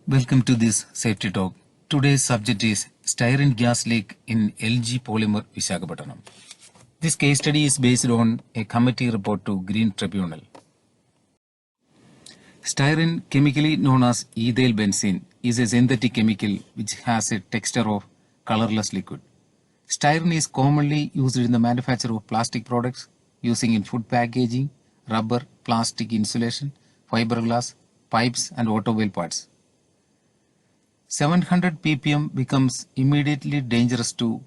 Welcome to this safety talk. Today's subject is styrene gas leak in LG Polymer Visakhapatnam. This case study is based on a committee report to Green Tribunal. Styrene, chemically known as ethyl benzene, is a synthetic chemical which has a texture of colorless liquid. Styrene is commonly used in the manufacture of plastic products, using in food packaging, rubber, plastic insulation, fiberglass, pipes and automobile parts. 700 ppm becomes immediately dangerous to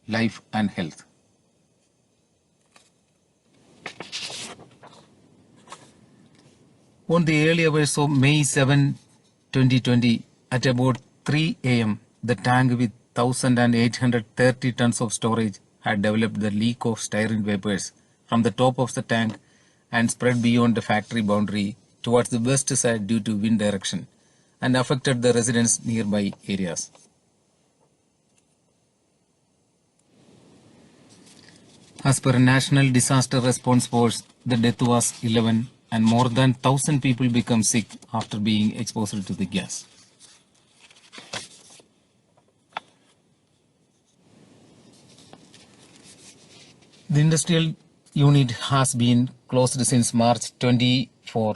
life and health. On the early hours of May 7, 2020, at about 3 am, the tank with 1,830 tons of storage had developed the leak of styrene vapors from the top of the tank and spread beyond the factory boundary towards the west side due to wind direction, and affected the residents nearby areas. As per National Disaster Response Force, the death was 11 and more than 1,000 people become sick after being exposed to the gas. The industrial unit has been closed since March 24,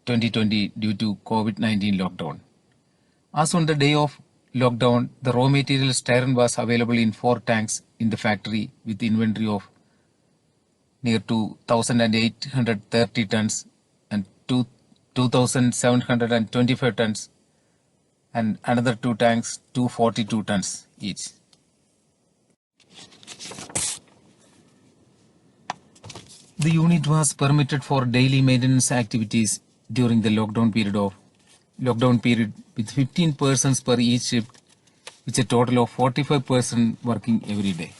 2020 due to COVID-19 lockdown. As on the day of lockdown, the raw material styrene was available in 4 tanks in the factory with inventory of near to 1,830 tons and 2,725 tons and another 2 tanks 242 tons each. The unit was permitted for daily maintenance activities during the lockdown period with 15 persons per each shift, which a total of 45 persons working every day.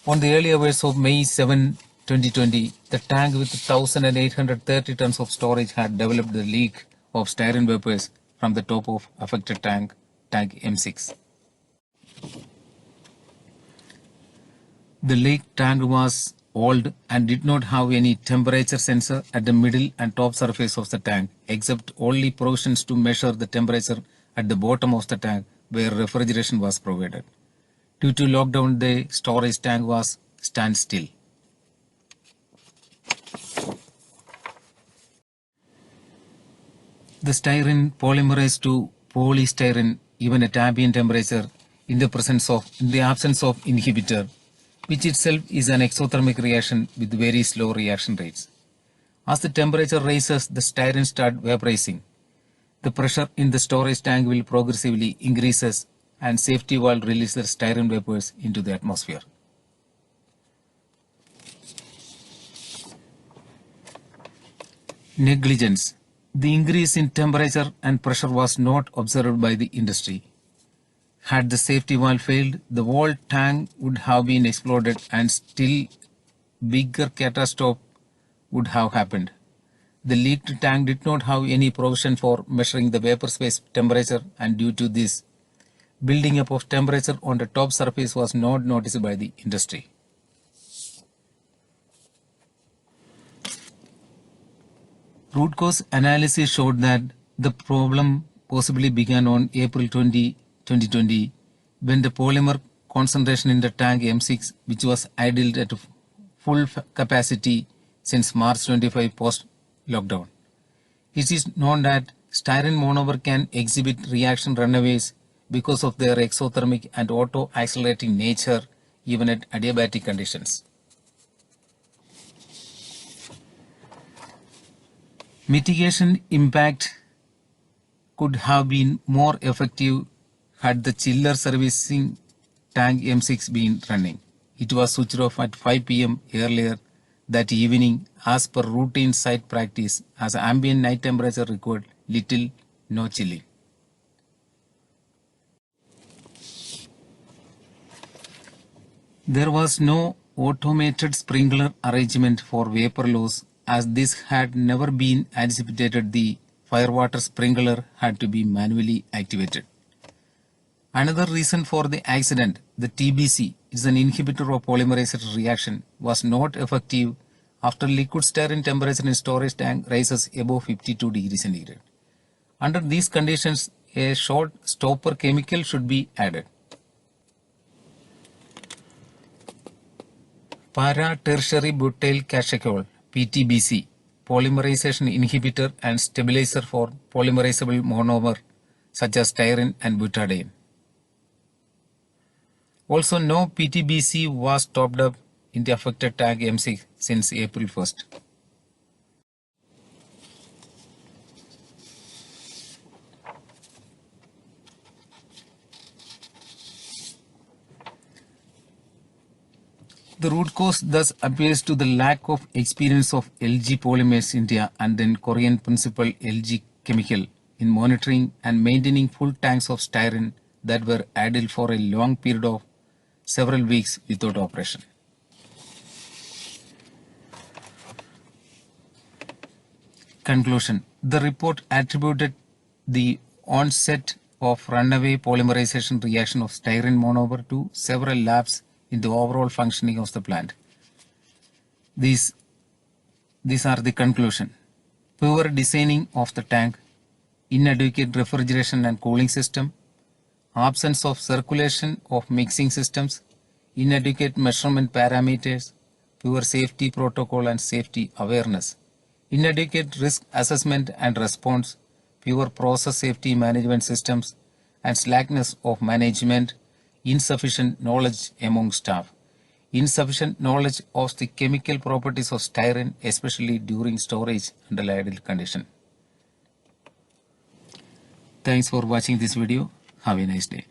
On the early hours of May 7, 2020, the tank with 1,830 tons of storage had developed the leak of styrene vapors from the top of affected tank M6. The leak tank was old and did not have any temperature sensor at the middle and top surface of the tank, except only provisions to measure the temperature at the bottom of the tank where refrigeration was provided. Due to lockdown, the storage tank was standstill. The styrene polymerized to polystyrene even at ambient temperature in the absence of inhibitor, which itself is an exothermic reaction with very slow reaction rates. As the temperature rises, the styrene starts vaporizing. The pressure in the storage tank will progressively increases and safety valve releases styrene vapors into the atmosphere. Negligence. The increase in temperature and pressure was not observed by the industry. Had the safety valve failed, the whole tank would have been exploded and still bigger catastrophe would have happened. The leaked tank did not have any provision for measuring the vapor space temperature, and due to this, building up of temperature on the top surface was not noticed by the industry. Root cause analysis showed that the problem possibly began on April 20, 2020 when the polymer concentration in the tank M6, which was idled at full capacity since March 25 post-lockdown. It is known that styrene monomer can exhibit reaction runaways because of their exothermic and auto-accelerating nature even at adiabatic conditions. Mitigation impact could have been more effective had the chiller servicing tank M6 been running. It was switched off at 5 p.m. earlier that evening as per routine site practice, as ambient night temperature required little no chilling. There was no automated sprinkler arrangement for vapor loss, as this had never been anticipated. The firewater sprinkler had to be manually activated. Another reason for the accident, the TBC, is an inhibitor of polymerization reaction, was not effective after liquid styrene temperature in storage tank rises above 52 degrees centigrade. Under these conditions, a short stopper chemical should be added. Para-tertiary butyl cachecol (PTBC), polymerization inhibitor and stabilizer for polymerizable monomer such as styrene and butadiene. Also, no PTBC was topped up in the affected tank M6 since April 1st. The root cause thus appears to the lack of experience of LG Polymers India and then Korean principal LG Chemical in monitoring and maintaining full tanks of styrene that were idle for a long period of several weeks without operation. Conclusion. The report attributed the onset of runaway polymerization reaction of styrene monomer to several lapses in the overall functioning of the plant. These are the conclusion. Poor designing of the tank, inadequate refrigeration and cooling system, absence of circulation of mixing systems, inadequate measurement parameters, poor safety protocol and safety awareness, inadequate risk assessment and response, poor process safety management systems, and slackness of management, insufficient knowledge among staff, insufficient knowledge of the chemical properties of styrene, especially during storage under idle condition. Thanks for watching this video. Have a nice day.